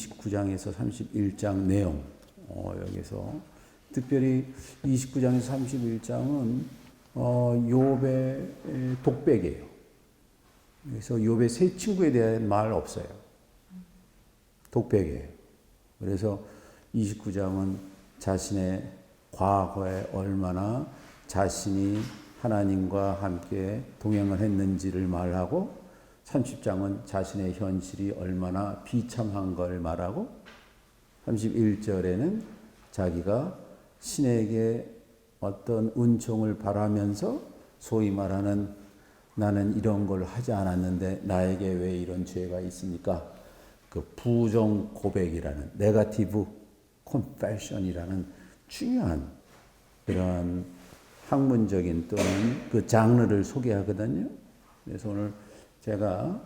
29장에서 31장 내용, 여기서 특별히 29장에서 31장은 욥의 독백이에요. 그래서 욥의 세 친구에 대한 말 없어요. 독백이에요. 그래서 29장은 자신의 과거에 얼마나 자신이 하나님과 함께 동행을 했는지를 말하고, 30장은 자신의 현실이 얼마나 비참한 걸 말하고, 31절에는 자기가 신에게 어떤 은총을 바라면서 소위 말하는 나는 이런 걸 하지 않았는데 나에게 왜 이런 죄가 있습니까? 그 부정 고백이라는 네거티브 컨페션이라는 중요한 그런 학문적인 또는 그 장르를 소개하거든요. 그래서 오늘 제가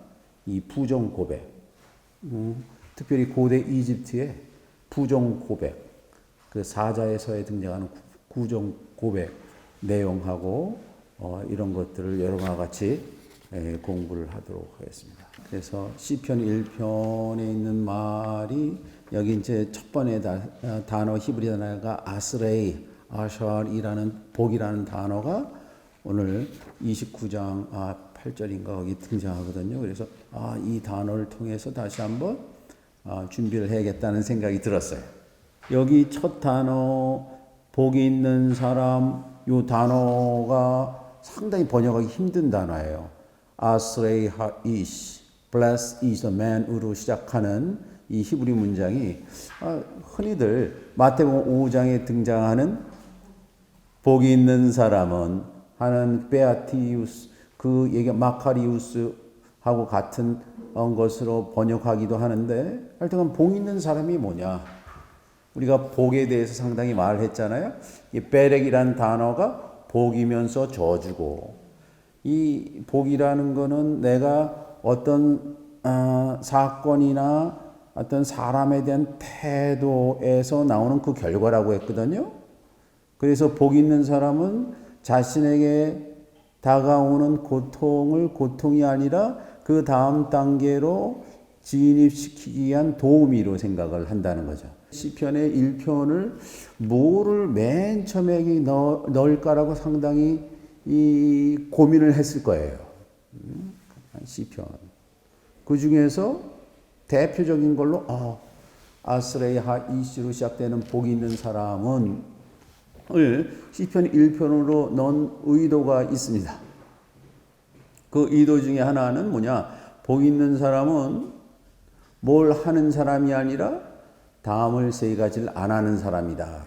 이 부정 고백, 특별히 고대 이집트의 부정 고백, 그 사자에서에 등장하는 부정 고백 내용하고 이런 것들을 여러분과 같이 공부를 하도록 하겠습니다. 그래서 시편 1편에 있는 말이 여기 이제 첫 번째 단어 히브리 단어가 아스레이, 아샬이라는 복이라는 단어가 오늘 29장 8절인가 거기 등장하거든요. 그래서 이 단어를 통해서 다시 한번 준비를 해야겠다는 생각이 들었어요. 여기 첫 단어 복이 있는 사람, 이 단어가 상당히 번역하기 힘든 단어예요. 아스레이 하이시, blessed is the man으로 시작하는 이 히브리 문장이 흔히들 마태복음 5장에 등장하는 복이 있는 사람은 하는 베아티우스, 그 얘기 마카리우스하고 같은 것으로 번역하기도 하는데, 하여튼 복 있는 사람이 뭐냐? 우리가 복에 대해서 상당히 말을 했잖아요. 이 베렉이라는 단어가 복이면서 저주고, 이 복이라는 거는 내가 어떤 사건이나 어떤 사람에 대한 태도에서 나오는 그 결과라고 했거든요. 그래서 복 있는 사람은 자신에게 다가오는 고통을 고통이 아니라 그 다음 단계로 진입시키기 위한 도우미로 생각을 한다는 거죠. 시편의 1편을 뭐를 맨 처음에 넣을까라고 상당히 고민을 했을 거예요. 시편. 그 중에서 대표적인 걸로 아스레이 하이시로 시작되는 복이 있는 사람은 시편 1편으로 넣은 의도가 있습니다. 그 의도 중에 하나는 뭐냐? 복 있는 사람은 뭘 하는 사람이 아니라 다음을 세 가지를 안 하는 사람이다.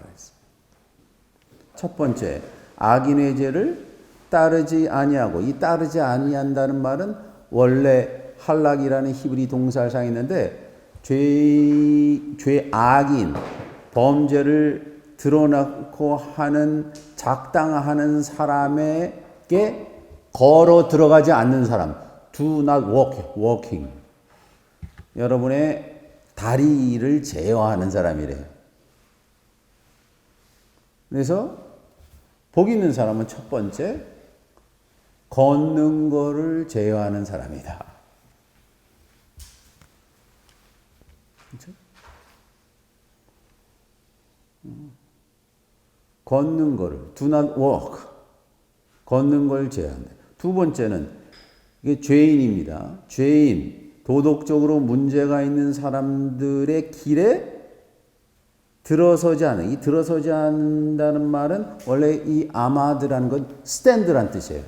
첫 번째, 악인의 죄를 따르지 아니하고, 이 따르지 아니한다는 말은 원래 할락이라는 히브리 동사를 사용했는데, 악인, 범죄를 드러나고 하는 작당하는 사람에게 걸어 들어가지 않는 사람, do not walking. 여러분의 다리를 제어하는 사람이래요. 그래서 복 있는 사람은 첫 번째, 걷는 거를 제어하는 사람이다. 그렇죠? 걷는 거를, do not walk. 걷는 걸 제어한다. 두 번째는, 이게 죄인입니다. 죄인, 도덕적으로 문제가 있는 사람들의 길에 들어서지 않는, 이 들어서지 않는다는 말은 원래 이 아마드라는 건 stand란 뜻이에요.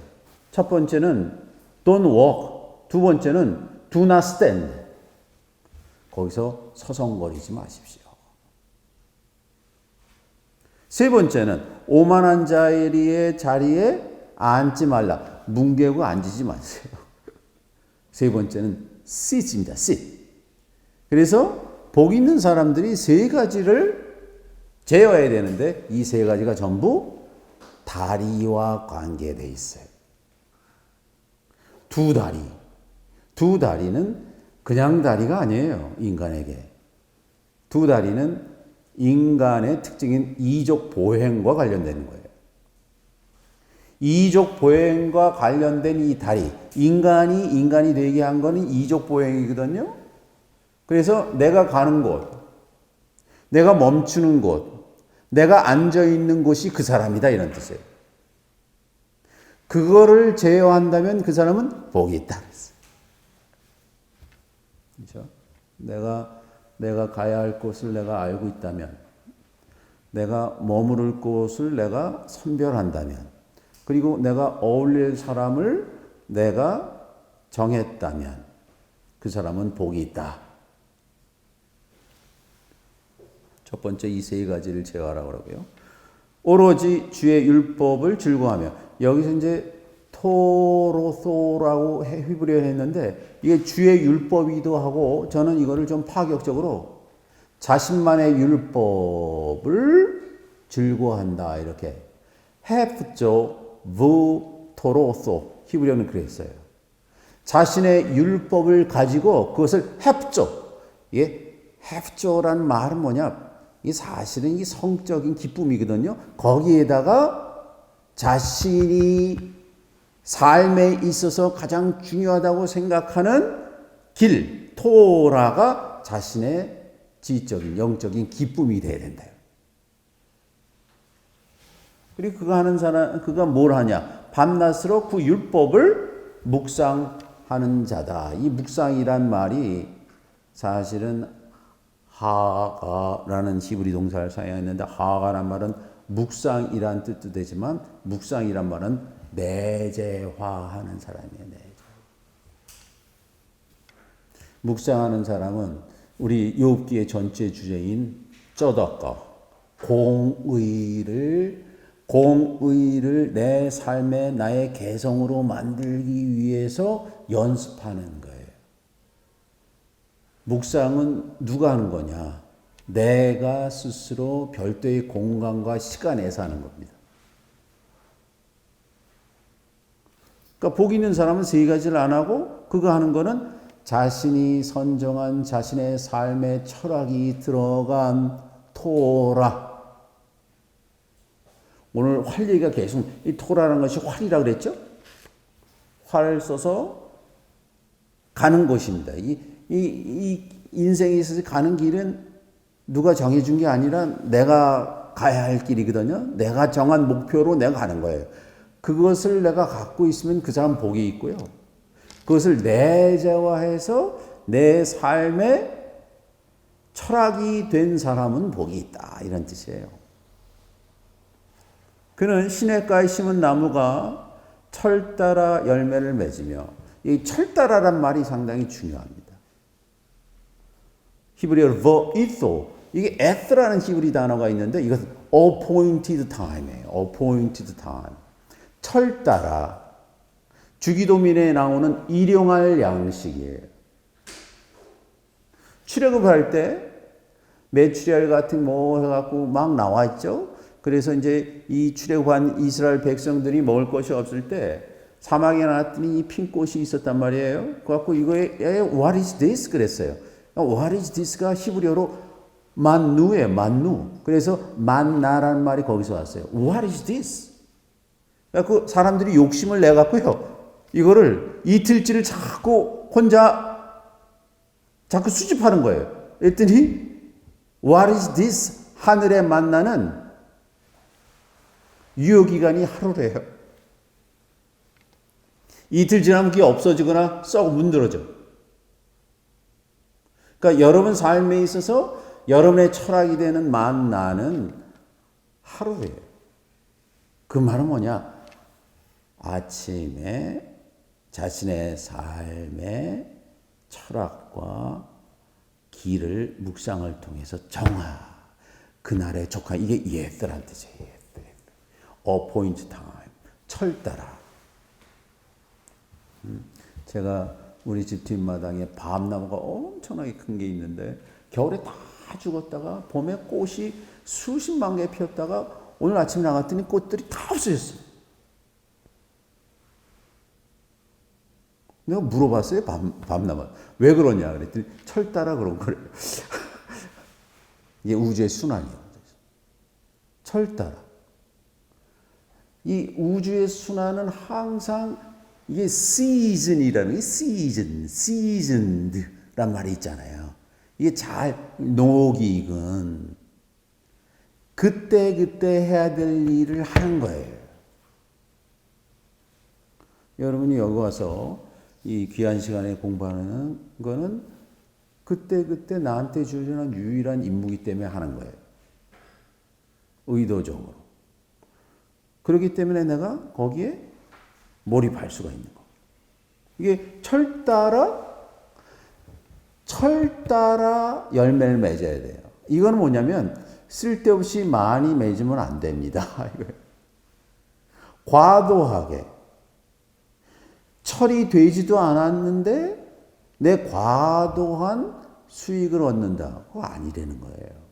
첫 번째는 don't walk, 두 번째는 do not stand. 거기서 서성거리지 마십시오. 세 번째는 오만한 자리에 앉지 말라. 뭉개고 앉지 마세요. 세 번째는 sit입니다. sit. 그래서 복 있는 사람들이 세 가지를 제어해야 되는데, 이 세 가지가 전부 다리와 관계되어 있어요. 두 다리는 그냥 다리가 아니에요. 인간에게. 두 다리는 인간의 특징인 이족 보행과 관련되는 거예요. 이족 보행과 관련된 이 다리, 인간이 되게 한 거는 이족 보행이거든요. 그래서 내가 가는 곳, 내가 멈추는 곳, 내가 앉아 있는 곳이 그 사람이다 이런 뜻이에요. 그거를 제어한다면 그 사람은 복이 있다. 그렇죠? 내가 가야 할 곳을 내가 알고 있다면, 내가 머무를 곳을 내가 선별한다면, 그리고 내가 어울릴 사람을 내가 정했다면 그 사람은 복이 있다. 첫 번째 이 세 가지를 제어하라고 그러고요. 오로지 주의 율법을 즐거워하며, 여기서 이제 토로소라고 히브리어를 했는데 이게 주의 율법이기도 하고, 저는 이거를 좀 파격적으로 자신만의 율법을 즐거워한다 이렇게 헤프조 부 토로소 히브리어는 그랬어요. 자신의 율법을 가지고 그것을 헤프조, 이게 헤프조라는 말은 뭐냐? 이 사실은 이 성적인 기쁨이거든요. 거기에다가 자신이 삶에 있어서 가장 중요하다고 생각하는 길, 토라가 자신의 지적인, 영적인 기쁨이 돼야 된다. 그리고 그거 하는 사람, 그가 뭘 하냐? 밤낮으로 그 율법을 묵상하는 자다. 이 묵상이란 말이 사실은 하가라는 히브리 동사를 사용했는데, 하가란 말은 묵상이란 뜻도 되지만 묵상이란 말은 내재화하는 사람이에요. 내재. 묵상하는 사람은 우리 욥기의 전체 주제인 쩌덕거 공의를 내 삶의 나의 개성으로 만들기 위해서 연습하는 거예요. 묵상은 누가 하는 거냐? 내가 스스로 별도의 공간과 시간에서 하는 겁니다. 그러니까 복 있는 사람은 세 가지를 안 하고 그거 하는 거는 자신이 선정한 자신의 삶의 철학이 들어간 토라. 오늘 활 얘기가 계속, 이 토라라는 것이 활이라고 그랬죠? 활을 써서 가는 곳입니다. 이 인생에 있어서 가는 길은 누가 정해준 게 아니라 내가 가야 할 길이거든요. 내가 정한 목표로 내가 가는 거예요. 그것을 내가 갖고 있으면 그 사람 복이 있고요. 그것을 내재화해서 내 삶의 철학이 된 사람은 복이 있다. 이런 뜻이에요. 그는 시냇가에 심은 나무가 철 따라 열매를 맺으며, 이 철 따라란 말이 상당히 중요합니다. 히브리어로 버이소, 이게 에스라는 히브리 단어가 있는데 이것은 appointed time이에요. appointed time. 철 따라. 주기도민에 나오는 일용할 양식이에요. 출애굽할 때 메추리알 같은 뭐 해갖고 막 나와 있죠. 그래서 이제 이 출애굽한 이스라엘 백성들이 먹을 것이 없을 때 사막에 나왔더니 이 핀 꽃이 있었단 말이에요. 그래갖고 이거에 what is this 그랬어요. What is this가 히브리어로 만누예요. 만누. 그래서 만나라는 말이 거기서 왔어요. What is this? 그 사람들이 욕심을 내 갖고요. 이거를 이틀치를 자꾸 혼자 자꾸 수집하는 거예요. 그랬더니 What is this? 하늘의 만나는 유효기간이 하루래요. 이틀 지나면 그게 없어지거나 썩어 문드러져. 그러니까 여러분 삶에 있어서 여러분의 철학이 되는 만나는 하루예요. 그 말은 뭐냐? 아침에 자신의 삶의 철학과 길을 묵상을 통해서 정하. 그날의 족하. 이게 예스란 뜻이에요. appoint time. 철 따라. 제가 우리 집 뒷마당에 밤나무가 엄청나게 큰 게 있는데 겨울에 다 죽었다가 봄에 꽃이 수십만 개 피었다가 오늘 아침에 나갔더니 꽃들이 다 없어졌어요. 내가 물어봤어요. 밤나무. 왜 그러냐 그랬더니 철 따라 그런 거래요. 이게 우주의 순환이에요. 철 따라. 이 우주의 순환은 항상 이게 season이라는 게 seasoned란 말이 있잖아요. 이게 잘 농옥이 익은 그때 해야 될 일을 하는 거예요. 여러분이 여기 와서 이 귀한 시간에 공부하는 거는 그때 나한테 주어지는 유일한 임무이기 때문에 하는 거예요. 의도적으로. 그렇기 때문에 내가 거기에 몰입할 수가 있는 거. 이게 철 따라 열매를 맺어야 돼요. 이건 뭐냐면 쓸데없이 많이 맺으면 안 됩니다. 과도하게. 철이 되지도 않았는데 내 과도한 수익을 얻는다. 그거 아니라는 거예요.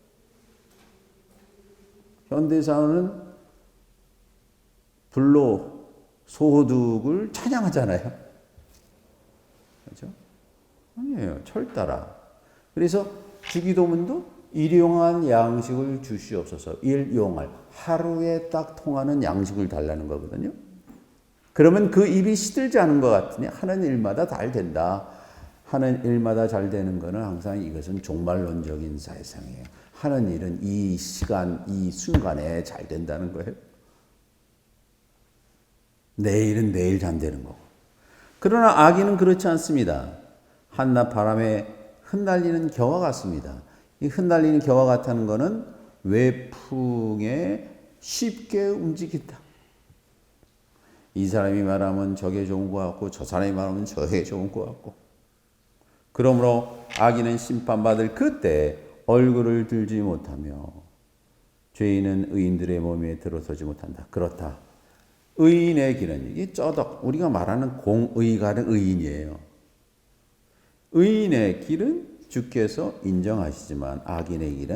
현대사회는 불로소득을 찬양하잖아요. 그렇죠? 아니에요. 철 따라. 그래서 주기도문도 일용할 양식을 주시옵소서. 일용할. 하루에 딱 통하는 양식을 달라는 거거든요. 그러면 그 입이 시들지 않은 것 같으니 하는 일마다 잘 된다. 하는 일마다 잘 되는 거는 항상 이것은 종말론적인 사회상이에요. 하는 일은 이 시간, 이 순간에 잘 된다는 거예요. 내일은 내일 잘 되는 거고. 그러나 악인은 그렇지 않습니다. 한낮 바람에 흩날리는 겨와 같습니다. 이 흩날리는 겨와 같다는 거는 외풍에 쉽게 움직인다. 이 사람이 말하면 저게 좋은 것 같고 저 사람이 말하면 저게 좋은 것 같고. 그러므로 악인은 심판받을 그때 얼굴을 들지 못하며 죄인은 의인들의 몸에 들어서지 못한다. 그렇다. 의인의 길은 이게 쩌덕 우리가 말하는 공의가는 의인이에요. 의인의 길은 주께서 인정하시지만 악인의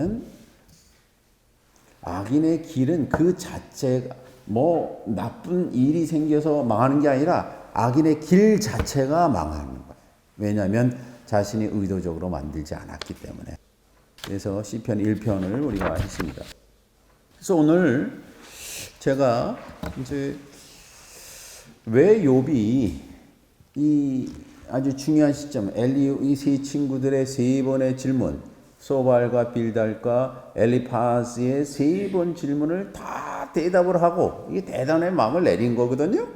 길은 그 자체가 뭐 나쁜 일이 생겨서 망하는 게 아니라 악인의 길 자체가 망하는 거예요. 왜냐하면 자신이 의도적으로 만들지 않았기 때문에. 그래서 시편 1편을 우리가 했습니다. 그래서 오늘 제가 이제 왜 욥이 이 아주 중요한 시점 엘리후 이 세 친구들의 세 번의 질문 소발과 빌달과 엘리파스의 세 번 질문을 다 대답을 하고 이게 대단한 마음을 내린 거거든요.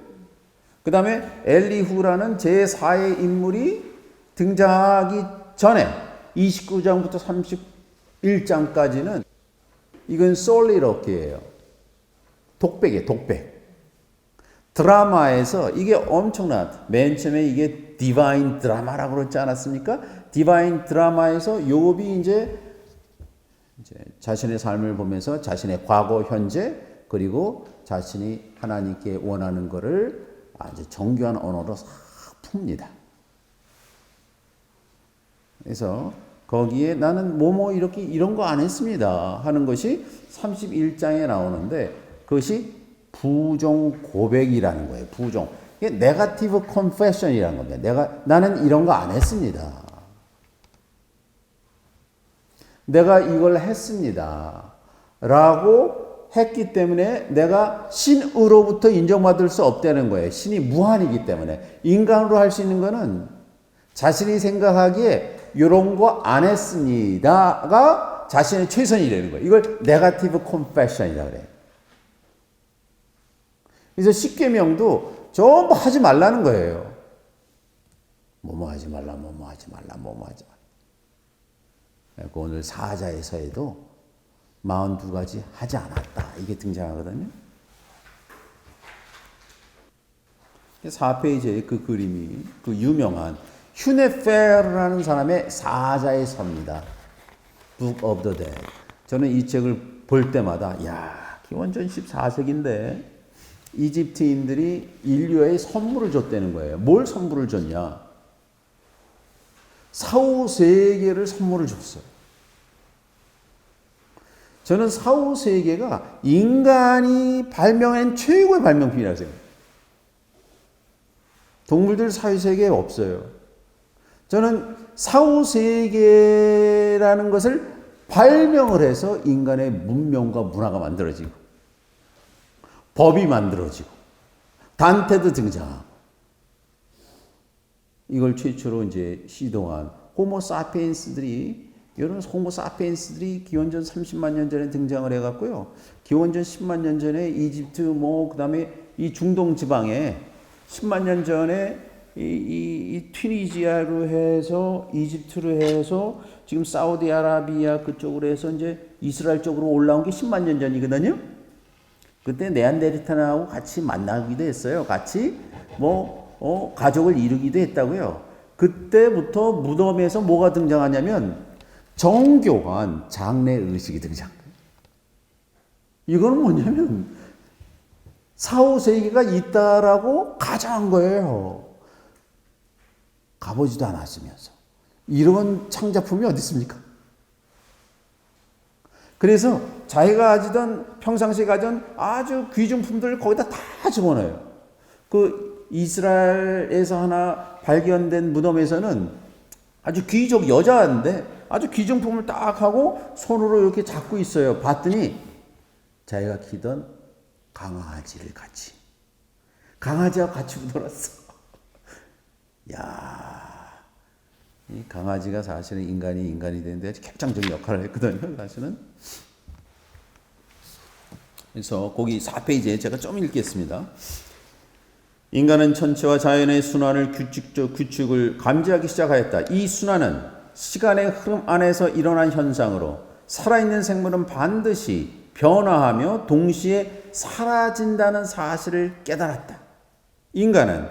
그 다음에 엘리후라는 제4의 인물이 등장하기 전에 29장부터 31장까지는 이건 솔리럭이에요. 독백이에요. 독백. 드라마에서 이게 엄청난 맨 처음에 이게 디바인 드라마라고 그러지 않았습니까? 디바인 드라마에서 욥이 이제 자신의 삶을 보면서 자신의 과거, 현재 그리고 자신이 하나님께 원하는 것을 아주 정교한 언어로 싹 풉니다. 그래서 거기에 나는 이렇게 이런 거 안 했습니다 하는 것이 31장에 나오는데 그것이 부정 고백이라는 거예요. 부정. 이게 네거티브 컨페션이라는 겁니다. 나는 이런 거 안 했습니다. 내가 이걸 했습니다. 라고 했기 때문에 내가 신으로부터 인정받을 수 없다는 거예요. 신이 무한이기 때문에. 인간으로 할 수 있는 거는 자신이 생각하기에 이런 거 안 했습니다가 자신의 최선이 되는 거예요. 이걸 네거티브 컨페션이라고 그래요. 그래서 십계명도 전부 하지 말라는 거예요. 뭐뭐 하지 말라, 뭐뭐 하지 말라, 뭐뭐 하지 말라. 그래서 오늘 사자에서에도 42가지 하지 않았다. 이게 등장하거든요. 4페이지에 그 그림이 그 유명한 휴네페르라는 사람의 사자의 서입니다. Book of the Dead. 저는 이 책을 볼 때마다 기원전 14세기인데 이집트인들이 인류에 선물을 줬다는 거예요. 뭘 선물을 줬냐? 사후 세계를 선물을 줬어요. 저는 사후 세계가 인간이 발명한 최고의 발명품이라고 생각해요. 동물들 사후 세계에 없어요. 저는 사후 세계라는 것을 발명을 해서 인간의 문명과 문화가 만들어지고 법이 만들어지고 단테도 등장하고 이걸 최초로 이제 시도한 호모 사피엔스들이 이런 호모 사피엔스들이 기원전 30만 년 전에 등장을 해갖고요. 기원전 10만 년 전에 이집트 그다음에 이 중동 지방에 10만 년 전에 이 튀니지아로 해서 이집트로 해서 지금 사우디아라비아 그쪽으로 해서 이제 이스라엘 쪽으로 올라온 게 10만 년 전이거든요. 그때 네안데르탈하고 같이 만나기도 했어요. 같이 가족을 이루기도 했다고요. 그때부터 무덤에서 뭐가 등장하냐면 정교한 장례 의식이 등장. 이거는 뭐냐면 4, 5세기가 있다라고 가정한 거예요. 가보지도 않았으면서. 이런 창작품이 어디 있습니까? 그래서 자기가 가지던 평상시에 가지던 아주 귀중품들을 거기다 다 집어넣어요. 그 이스라엘에서 하나 발견된 무덤에서는 아주 귀족 여자인데 아주 귀중품을 딱 하고 손으로 이렇게 잡고 있어요. 봤더니 자기가 키던 강아지를 강아지와 같이 묻어놨어. 야, 이 강아지가 사실은 인간이 되는데 아주 객장적인 역할을 했거든요. 사실은. 그래서 거기 4페이지에 제가 좀 읽겠습니다. 인간은 천체와 자연의 순환을 규칙을 감지하기 시작하였다. 이 순환은 시간의 흐름 안에서 일어난 현상으로 살아있는 생물은 반드시 변화하며 동시에 사라진다는 사실을 깨달았다. 인간은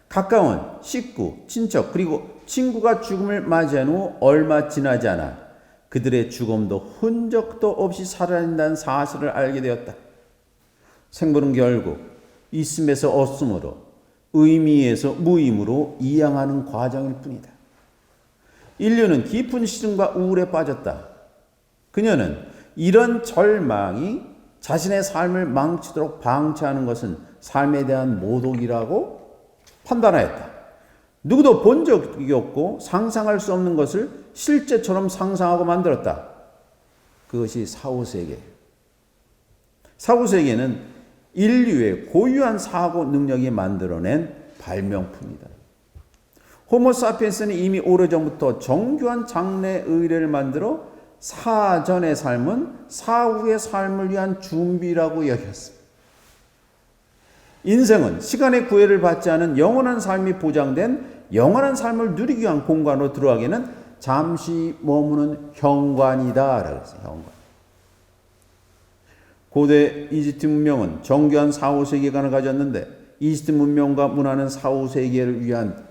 가까운 식구, 친척 그리고 친구가 죽음을 맞이한 후 얼마 지나지 않아 그들의 죽음도 흔적도 없이 사라진다는 사실을 알게 되었다. 생물은 결국 있음에서 없음으로 의미에서 무의미로 이양하는 과정일 뿐이다. 인류는 깊은 시름과 우울에 빠졌다. 그녀는 이런 절망이 자신의 삶을 망치도록 방치하는 것은 삶에 대한 모독이라고 판단하였다. 누구도 본 적이 없고 상상할 수 없는 것을 실제처럼 상상하고 만들었다. 그것이 사후세계. 사후세계는 인류의 고유한 사고 능력이 만들어낸 발명품이다. 호모사피엔스는 이미 오래전부터 정교한 장래 의례를 만들어 사전의 삶은 사후의 삶을 위한 준비라고 여겼습니다. 인생은 시간의 구애를 받지 않은 영원한 삶이 보장된 영원한 삶을 누리기 위한 공간으로 들어가기에는 잠시 머무는 현관이다 라고 했어요. 현관. 고대 이집트 문명은 정교한 4, 5세계관을 가졌는데 이집트 문명과 문화는 4, 5세계를 위한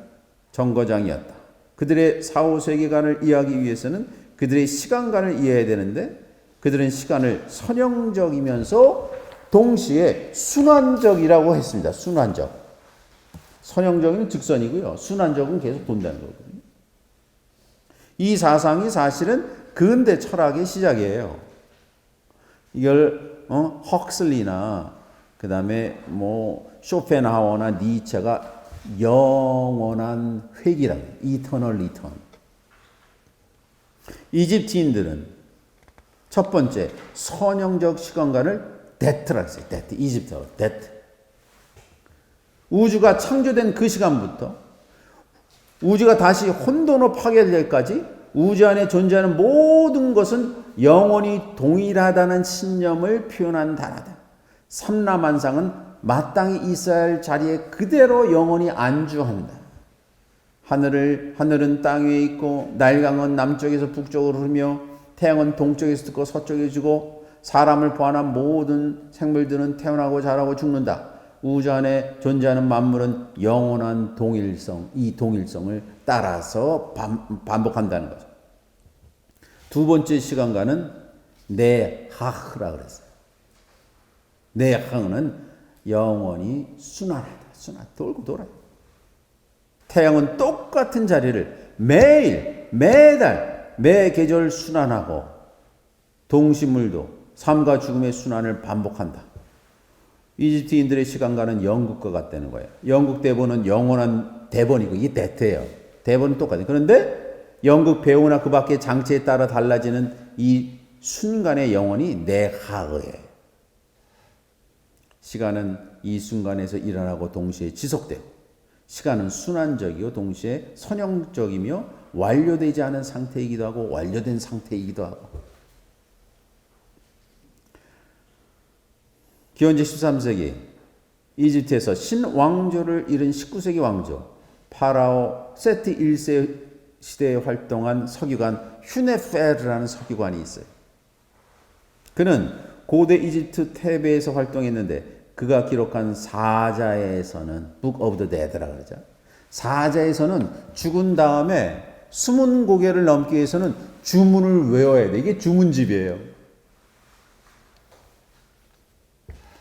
정거장이었다. 그들의 4, 5세계관을 이해하기 위해서는 그들의 시간관을 이해해야 되는데 그들은 시간을 선형적이면서 동시에 순환적이라고 했습니다. 순환적. 선형적인 직선이고요. 순환적은 계속 돈다는 거거든요. 이 사상이 사실은 근대 철학의 시작이에요. 이걸 헉슬리나 그다음에 쇼펜하우어나 니체가 영원한 회귀라고 해요. 이터널 리턴. 이집트인들은 첫 번째 선형적 시간관을 데트라고 했어요. 데트. 이집트어 데트. 우주가 창조된 그 시간부터 우주가 다시 혼돈으로 파괴될 때까지 우주 안에 존재하는 모든 것은 영원히 동일하다는 신념을 표현한 단어다. 삼라만상은 마땅히 있어야 할 자리에 그대로 영원히 안주한다. 하늘은 땅 위에 있고 날강은 남쪽에서 북쪽으로 흐르며 태양은 동쪽에서 뜨고 서쪽에 지고 사람을 포함한 모든 생물들은 태어나고 자라고 죽는다. 우주 안에 존재하는 만물은 영원한 동일성, 이 동일성을 따라서 반복한다는 거죠. 두 번째 시간과는 네하흐라 그랬어요. 네하흐는 영원히 순환하다. 돌고 돌아요. 태양은 똑같은 자리를 매일, 매달, 매 계절 순환하고 동식물도 삶과 죽음의 순환을 반복한다. 이집트인들의 시간과는 영국과 같다는 거예요. 영국 대본은 영원한 대본이고 이게 데트예요. 대본은 똑같아요. 그런데 영국 배우나 그 밖의 장치에 따라 달라지는 이 순간의 영혼이 네하흐예요. 시간은 이 순간에서 일어나고 동시에 지속되고 시간은 순환적이요 동시에 선형적이며 완료되지 않은 상태이기도 하고 완료된 상태이기도 하고. 기원전 13세기 이집트에서 신왕조를 이룬 19세기 왕조 파라오 세티 1세 시대에 활동한 서기관 휴네페르라는 서기관이 있어요. 그는 고대 이집트 테베에서 활동했는데 그가 기록한 사자에서는 Book of the Dead라고 그러죠. 사자에서는 죽은 다음에 숨은 고개를 넘기 위해서는 주문을 외워야 돼. 이게 주문집이에요.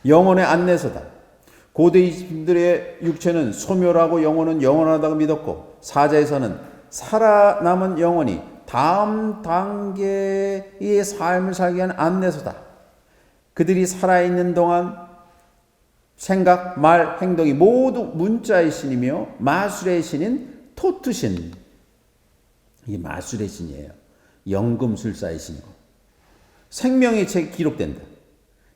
영혼의 안내서다. 고대 이집트들의 육체는 소멸하고 영혼은 영원하다고 믿었고 사자에서는 살아남은 영혼이 다음 단계의 삶을 살기 위한 안내서다. 그들이 살아있는 동안 생각, 말, 행동이 모두 문자의 신이며 마술의 신인 토트신. 이게 마술의 신이에요. 연금술사의 신이고. 생명의 책이 기록된다.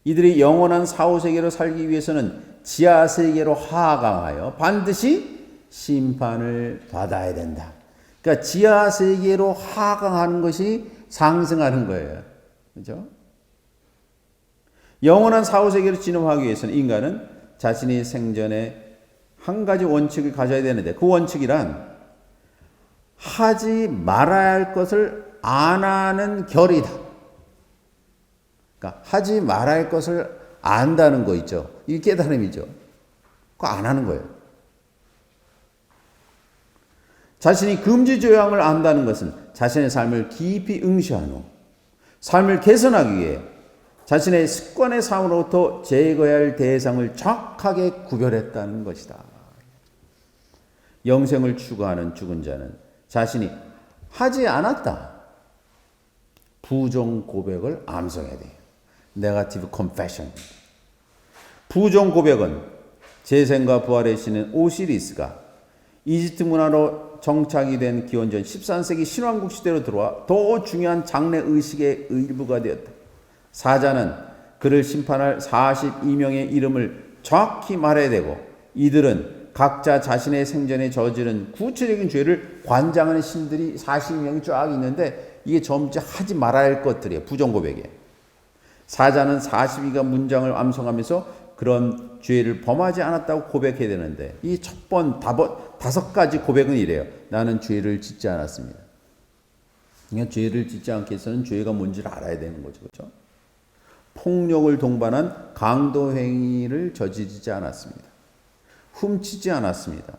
이들이 영원한 사후세계로 살기 위해서는 지하세계로 하강하여 반드시 심판을 받아야 된다. 그러니까 지하세계로 하강하는 것이 상승하는 거예요. 그죠? 영원한 사후세계로 진화하기 위해서는 인간은 자신이 생전에 한 가지 원칙을 가져야 되는데 그 원칙이란 하지 말아야 할 것을 안 하는 결이다. 그러니까 하지 말아야 할 것을 안다는 거 있죠. 이게 깨달음이죠. 그거 안 하는 거예요. 자신이 금지 조항을 안다는 것은 자신의 삶을 깊이 응시한 후 삶을 개선하기 위해 자신의 습관의 삶으로부터 제거해야 할 대상을 정확하게 구별했다는 것이다. 영생을 추구하는 죽은 자는 자신이 하지 않았다. 부정 고백을 암송해야 돼요. 네거티브 컨페션. 부정 고백은 재생과 부활의 신인 오시리스가 이집트 문화로 정착이 된 기원전 13세기 신왕국 시대로 들어와 더 중요한 장래 의식의 일부가 되었다. 사자는 그를 심판할 42명의 이름을 정확히 말해야 되고 이들은 각자 자신의 생전에 저지른 구체적인 죄를 관장하는 신들이 42명이 쫙 있는데 이게 전부 하지 말아야 할 것들이에요. 부정고백에. 사자는 42가 문장을 암송하면서 그런 죄를 범하지 않았다고 고백해야 되는데 이 첫 번, 다섯 가지 고백은 이래요. 나는 죄를 짓지 않았습니다. 그러니까 죄를 짓지 않기 위해서는 죄가 뭔지를 알아야 되는 거죠. 그렇죠? 폭력을 동반한 강도 행위를 저지르지 않았습니다. 훔치지 않았습니다.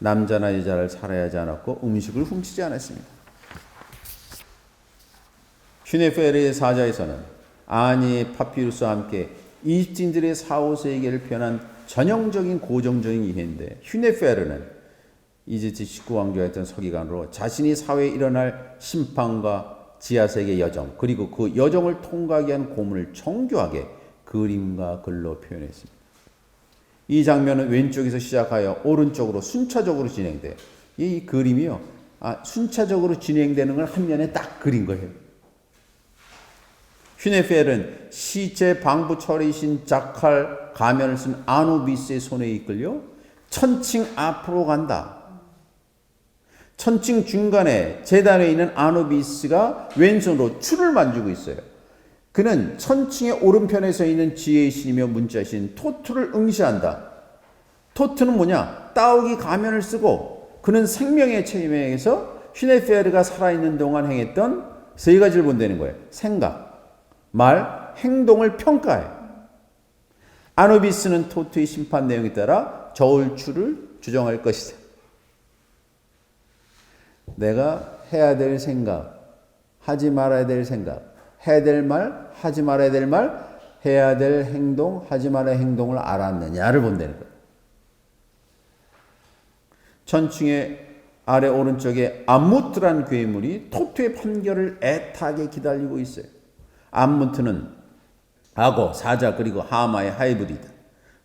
남자나 여자를 살해하지 않았고 음식을 훔치지 않았습니다. 슈네페르의 사자에서는 아니의 파피루스와 함께 이집트인들의 사후세계를 표현한 전형적인 고정적인 이해인데 휴네페르는 이집트 19왕조였던 서기관으로 자신이 사회에 일어날 심판과 지하세계 여정 그리고 그 여정을 통과하기 위한 고문을 정교하게 그림과 글로 표현했습니다. 이 장면은 왼쪽에서 시작하여 오른쪽으로 순차적으로 진행돼요. 이 그림이요. 순차적으로 진행되는 걸 한 면에 딱 그린 거예요. 휴네펠은 시체 방부 처리신 자칼 가면을 쓴 아누비스의 손에 이끌려 천층 앞으로 간다. 천층 중간에 제단에 있는 아누비스가 왼손으로 추를 만지고 있어요. 그는 천층의 오른편에 서 있는 지혜의 신이며 문자의 신 토트를 응시한다. 토트는 뭐냐? 따오기 가면을 쓰고 그는 생명의 책임에서 휴네페르가 살아있는 동안 행했던 세 가지를 본다는 거예요. 생각, 말, 행동을 평가해. 아누비스는 토트의 심판 내용에 따라 저울추를 주정할 것이다. 내가 해야 될 생각, 하지 말아야 될 생각, 해야 될 말, 하지 말아야 될 말, 해야 될 행동, 하지 말아야 할 행동을 알았느냐를 본다는 거예요. 천층의 아래 오른쪽에 암무트라는 괴물이 토트의 판결을 애타게 기다리고 있어요. 암무트는 악어, 사자 그리고 하마의 하이브리드.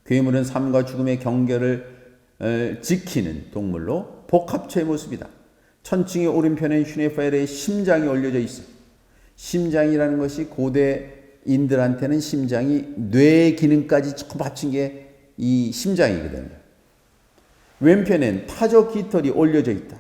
괴물은 삶과 죽음의 경계를 지키는 동물로 복합체의 모습이다. 천층의 오른편에 휴네페르의 심장이 올려져 있어요. 심장이라는 것이 고대인들한테는 심장이 뇌 기능까지 처음 합친 게 이 심장이거든요. 왼편엔 타조 깃털이 올려져 있다.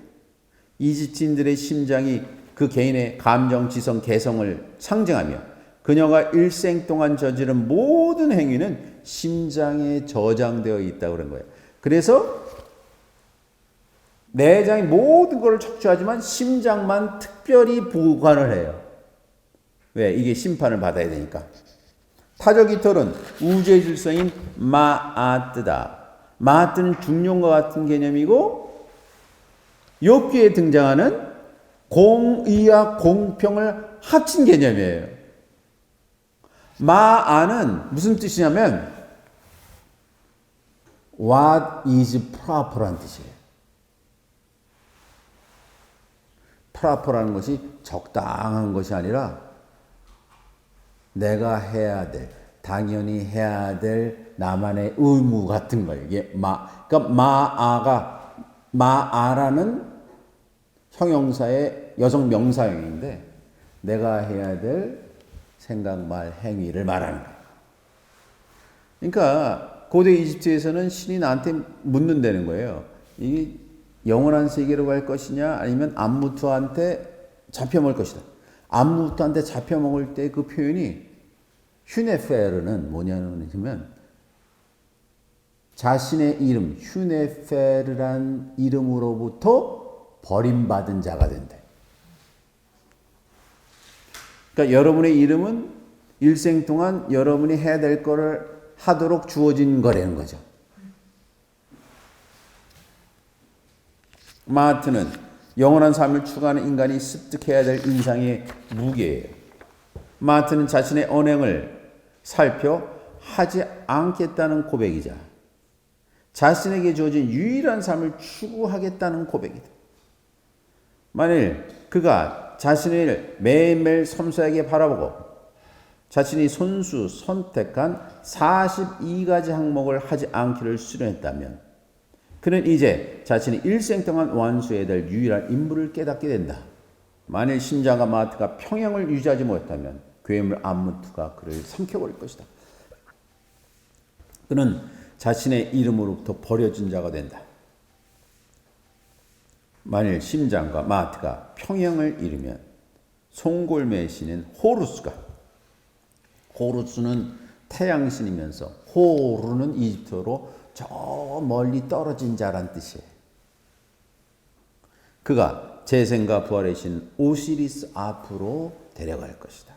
이집트인들의 심장이 그 개인의 감정, 지성, 개성을 상징하며 그녀가 일생 동안 저지른 모든 행위는 심장에 저장되어 있다고 그런 거예요. 그래서 내장이 모든 것을 척추하지만 심장만 특별히 보관을 해요. 왜? 이게 심판을 받아야 되니까. 타조 깃털은 우주의 질서인 마아뜨다. 마아뜨는 중용과 같은 개념이고 욥기에 등장하는 공의와 공평을 합친 개념이에요. 마아는 무슨 뜻이냐면 what is proper라는 뜻이에요. proper라는 것이 적당한 것이 아니라 내가 해야 될, 당연히 해야 될 나만의 의무 같은 거예요. 이게 그러니까 마아라는 형용사의 여성 명사형인데 내가 해야 될 생각, 말, 행위를 말하는 거예요. 그러니까 고대 이집트에서는 신이 나한테 묻는다는 거예요. 이게 영원한 세계로 갈 것이냐 아니면 암무트한테 잡혀먹을 것이다. 암무트한테 잡혀먹을 때 그 표현이 휴네페르는 뭐냐면 자신의 이름 휴네페르란 이름으로부터 버림받은 자가 된대. 그러니까 여러분의 이름은 일생 동안 여러분이 해야 될 거를 하도록 주어진 거라는 거죠. 마하트는 영원한 삶을 추구하는 인간이 습득해야 될 인상의 무게예요. 마하트는 자신의 언행을 살펴 하지 않겠다는 고백이자 자신에게 주어진 유일한 삶을 추구하겠다는 고백이다. 만일 그가 자신을 매일매일 섬세하게 바라보고 자신이 손수 선택한 42가지 항목을 하지 않기를 수련했다면 그는 이제 자신이 일생 동안 완수해야 될 유일한 임무를 깨닫게 된다. 만일 심장과 마하트가 평형을 유지하지 못하면 괴물 암무트가 그를 삼켜버릴 것이다. 그는 자신의 이름으로부터 버려진 자가 된다. 만일 심장과 마하트가 평형을 이루면 송골매의 신인 호루스는 태양신이면서 호루는 이집트어로 저 멀리 떨어진 자란 뜻이에요. 그가 재생과 부활의 신 오시리스 앞으로 데려갈 것이다.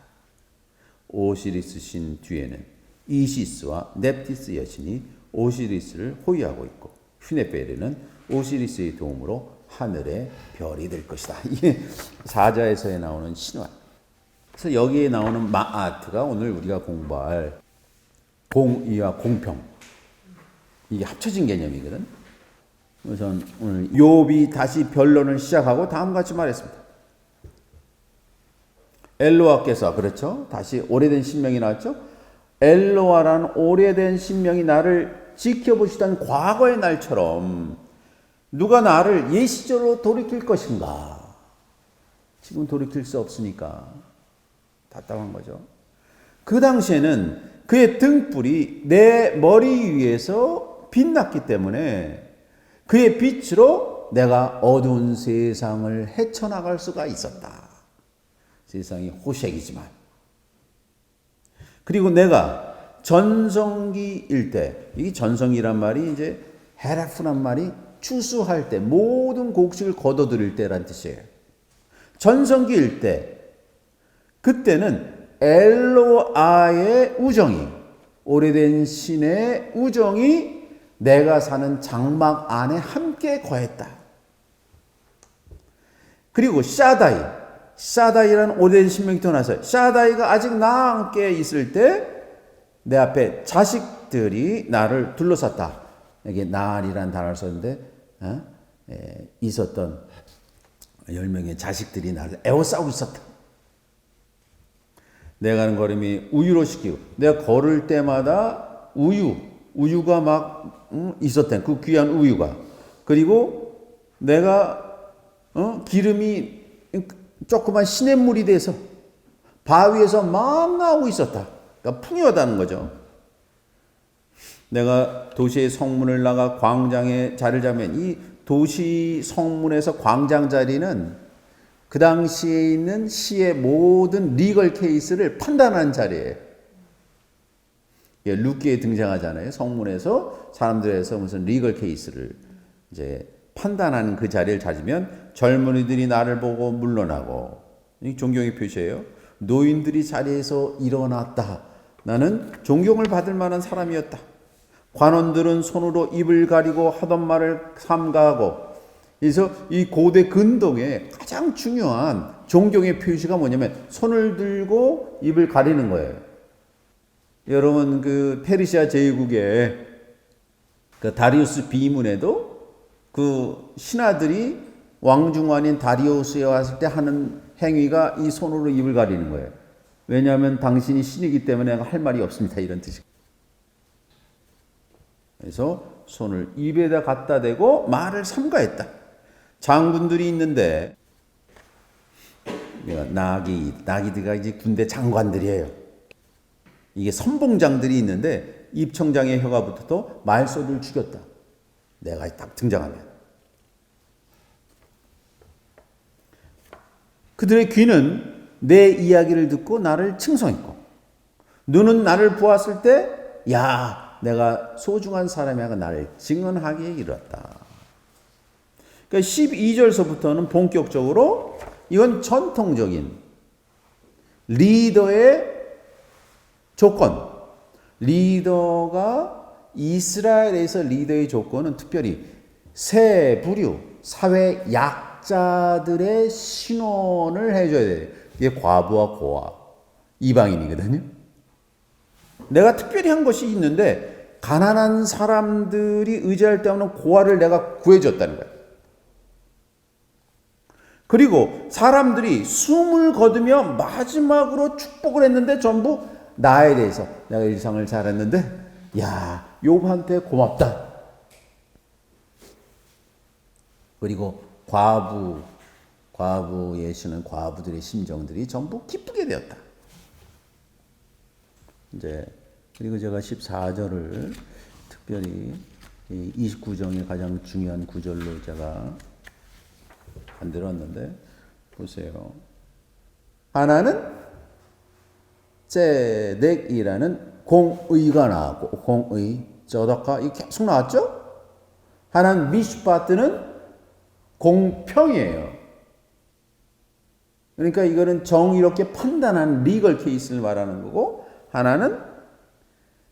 오시리스 신 뒤에는 이시스와 넵티스 여신이 오시리스를 호위하고 있고 휴네페르는 오시리스의 도움으로 하늘의 별이 될 것이다. 이게 사자에서에 나오는 신화. 그래서 여기에 나오는 마아트가 오늘 우리가 공부할 공의와 공평. 이게 합쳐진 개념이거든. 그래서 오늘 욥이 다시 변론을 시작하고 다음과 같이 말했습니다. 엘로아께서 그렇죠. 다시 오래된 신명이 나왔죠. 엘로아라는 오래된 신명이 나를 지켜보시던 과거의 날처럼 누가 나를 예시적으로 돌이킬 것인가. 지금 돌이킬 수 없으니까 답답한 거죠. 그 당시에는 그의 등불이 내 머리 위에서 빛났기 때문에 그의 빛으로 내가 어두운 세상을 헤쳐나갈 수가 있었다. 세상이 호색이지만. 그리고 내가 전성기일 때, 이 전성기란 말이 이제 헤라프란 말이 추수할 때, 모든 곡식을 거둬들일 때란 뜻이에요. 전성기일 때, 그때는 엘로아의 우정이, 오래된 신의 우정이 내가 사는 장막 안에 함께 거했다. 그리고 샤다이라는 오래된 신명이 태어나서 샤다이가 아직 나와 함께 있을 때 내 앞에 자식들이 나를 둘러쌌다. 여기 나알이라는 단어를 썼는데 있었던 10명의 자식들이 나를 에워싸고 있었다. 내가 가는 걸음이 우유로 씻기고 내가 걸을 때마다 우유가 막 있었대. 그 귀한 우유가. 그리고 내가 기름이 조그만 시냇물이 돼서 바위에서 막 나오고 있었다. 그러니까 풍요하다는 거죠. 내가 도시의 성문을 나가 광장에 자리를 잡으면 이 도시 성문에서 광장 자리는 그 당시에 있는 시의 모든 리걸 케이스를 판단하는 자리예요. 예, 룻기에 등장하잖아요. 성문에서 사람들에서 무슨 리걸 케이스를 이제 판단하는 그 자리를 찾으면 젊은이들이 나를 보고 물러나고, 이 존경의 표시예요. 노인들이 자리에서 일어났다. 나는 존경을 받을 만한 사람이었다. 관원들은 손으로 입을 가리고 하던 말을 삼가하고. 그래서 이 고대 근동의 가장 중요한 존경의 표시가 뭐냐면 손을 들고 입을 가리는 거예요. 여러분 그 페르시아 제국의 그 다리우스 비문에도 그 신하들이 왕중왕인 다리우스에 왔을 때 하는 행위가 이 손으로 입을 가리는 거예요. 왜냐하면 당신이 신이기 때문에 할 말이 없습니다. 이런 뜻이. 그래서 손을 입에다 갖다 대고 말을 삼가했다. 장군들이 있는데, 나기들가 이제 군대 장관들이에요. 이게 선봉장들이 있는데 입청장의 혀가 붙어도 말소리를 죽였다. 내가 딱 등장하면. 그들의 귀는 내 이야기를 듣고 나를 칭송했고, 눈은 나를 보았을 때, 야, 내가 소중한 사람이라고 나를 증언하기에 이르렀다. 그러니까 12절서부터는 본격적으로 이건 전통적인 리더의 조건. 리더가 이스라엘에서 리더의 조건은 특별히 세 부류, 사회 약자들의 신원을 해줘야 돼요. 이게 과부와 고아, 이방인이거든요. 내가 특별히 한 것이 있는데 가난한 사람들이 의지할 데 없는 고아를 내가 구해줬다는 거예요. 그리고 사람들이 숨을 거두며 마지막으로 축복을 했는데 전부 나에 대해서 내가 일상을 잘했는데 야, 욥한테 고맙다. 그리고 과부의 신은 과부들의 심정들이 전부 기쁘게 되었다. 이제 그리고 제가 14절을 특별히 29장의 가장 중요한 구절로 제가 만들었는데 보세요. 하나는 ጼ덱이라는 공의가 나왔고, 공의, 저덕화 이게 계속 나왔죠? 하나는 미슈파트는 공평이에요. 그러니까 이거는 정의롭게 판단한 리걸 케이스를 말하는 거고, 하나는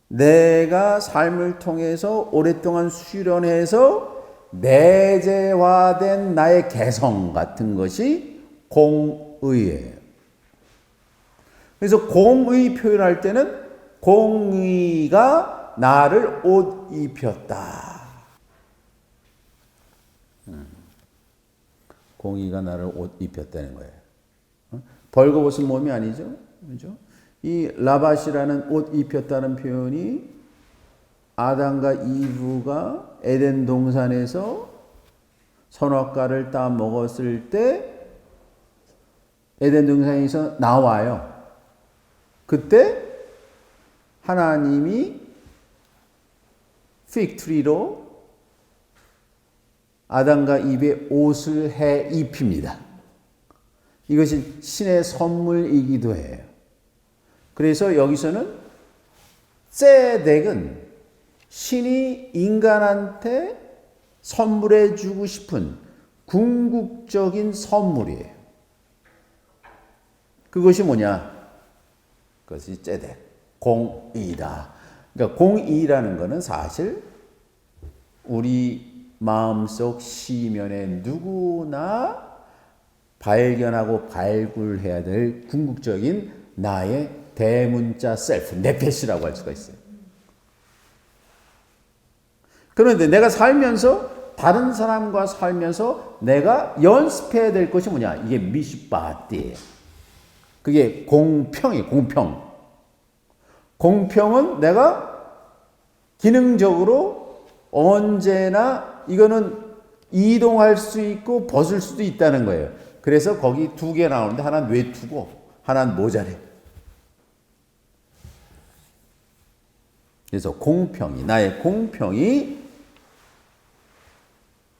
내가 삶을 통해서 오랫동안 수련해서 내재화된 나의 개성 같은 것이 공의예요. 그래서 공의 표현할 때는 공의가 나를 옷 입혔다. 공의가 나를 옷 입혔다는 거예요. 벌거벗은 몸이 아니죠. 그렇죠? 이 라밧이라는 옷 입혔다는 표현이 아담과 이브가 에덴 동산에서 선악과를 따 먹었을 때 에덴 동산에서 나와요. 그때 하나님이 픽트리로 아담과 이브의 옷을 해 입힙니다. 이것이 신의 선물이기도 해요. 그래서 여기서는 ጼ덱은 신이 인간한테 선물해 주고 싶은 궁극적인 선물이에요. 그것이 뭐냐? 그것이 ጼ덱, 공의다. 그러니까 공의라는 것은 사실 우리 마음속 시면에 누구나 발견하고 발굴해야 될 궁극적인 나의 대문자 셀프, 네페시라고 할 수가 있어요. 그런데 내가 살면서 다른 사람과 살면서 내가 연습해야 될 것이 뭐냐? 이게 미슈바티예요. 그게 공평이에요. 공평. 공평은 내가 기능적으로 언제나 이거는 이동할 수 있고 벗을 수도 있다는 거예요. 그래서 거기 두 개 나오는데 하나는 외투고 하나는 모자래. 그래서 나의 공평이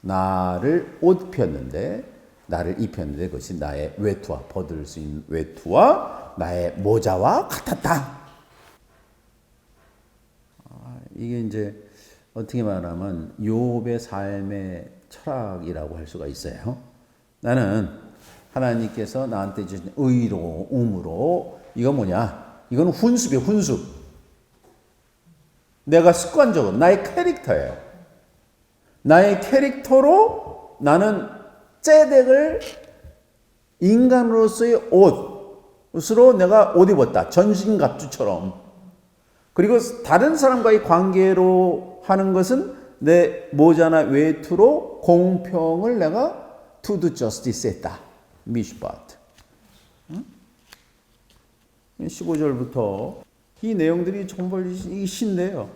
나를 입혔는데 그것이 나의 외투와 벗을 수 있는 외투와 나의 모자와 같았다. 이게 이제 어떻게 말하면 욥의 삶의 철학이라고 할 수가 있어요. 나는 하나님께서 나한테 주신 의로움으로 이거 뭐냐? 이건 훈습이에요. 훈습. 내가 습관적으로 나의 캐릭터예요. 나의 캐릭터로 나는 째덱을 인간으로서의 옷으로 내가 옷 입었다. 전신갑주처럼. 그리고 다른 사람과의 관계로 하는 것은 내 모자나 외투로 공평을 내가 to do justice 했다. 미슈바트. 15절부터 이 내용들이 정말 신데요.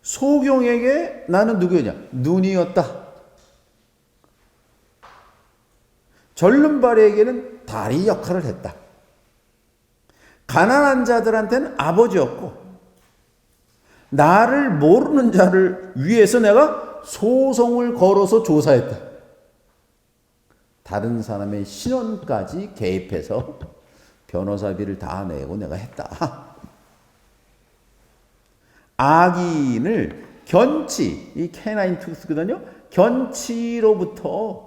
소경에게 나는 누구였냐? 눈이었다. 절름발이에게는 다리 역할을 했다. 가난한 자들한테는 아버지였고 나를 모르는 자를 위해서 내가 소송을 걸어서 조사했다. 다른 사람의 신원까지 개입해서 변호사비를 다 내고 내가 했다. 악인을 견치, 이 캐나인 투스거든요. 견치로부터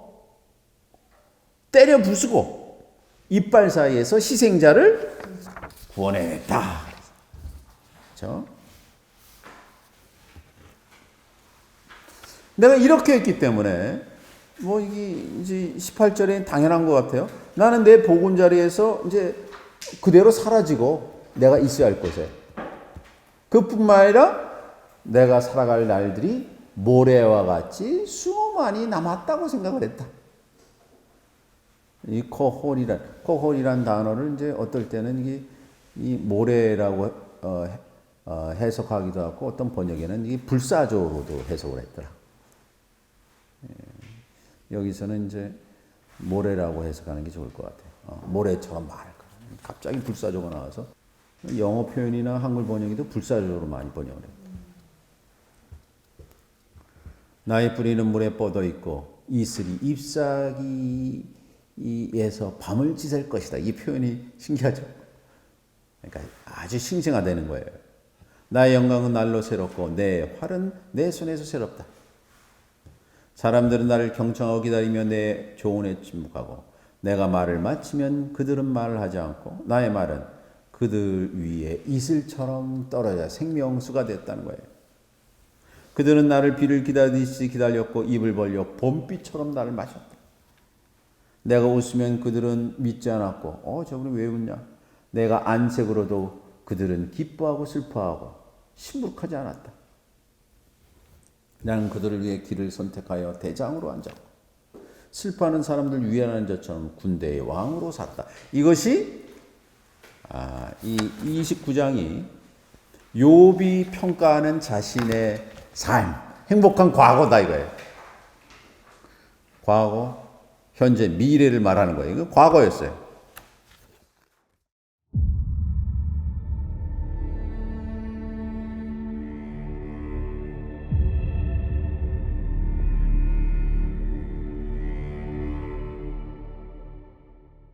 때려 부수고 이빨 사이에서 희생자를 구원했다. 그렇죠? 내가 이렇게 했기 때문에 뭐 이게 이제 18절에 당연한 것 같아요. 나는 내 보금자리에서 이제 그대로 사라지고 내가 있어야 할 곳에. 그뿐만 아니라 내가 살아갈 날들이 모래와 같이 수많이 남았다고 생각을 했다. 이 코홀이란 단어를 이제 어떨 때는 이게 이 모래라고 해석하기도 하고 어떤 번역에는 이 불사조로도 해석을 했더라. 여기서는 이제 모래라고 해석하는 게 좋을 것 같아요. 모래처럼 말할 거야. 갑자기 불사조가 나와서 영어 표현이나 한글 번역에도 불사조로 많이 번역을 해요. 나의 뿌리는 물에 뻗어 있고 이슬이 잎사귀에서 밤을 지샐 것이다. 이 표현이 신기하죠. 그러니까 아주 싱싱하다는 거예요. 나의 영광은 날로 새롭고 내 활은 내 손에서 새롭다. 사람들은 나를 경청하고 기다리며 내 조언에 침묵하고 내가 말을 마치면 그들은 말을 하지 않고 나의 말은 그들 위에 이슬처럼 떨어져 생명수가 됐다는 거예요. 그들은 나를 비를 기다리듯이 기다렸고 입을 벌려 봄비처럼 나를 마셨다. 내가 웃으면 그들은 믿지 않았고 저분은 왜 웃냐? 내가 안색으로도 그들은 기뻐하고 슬퍼하고 심부룩하지 않았다. 나는 그들을 위해 길을 선택하여 대장으로 앉았고 슬퍼하는 사람들 위안하는 자처럼 군대의 왕으로 샀다. 이것이 이 29장이 욥이 평가하는 자신의 삶, 행복한 과거다 이거예요. 과거, 현재, 미래를 말하는 거예요. 이거 과거였어요.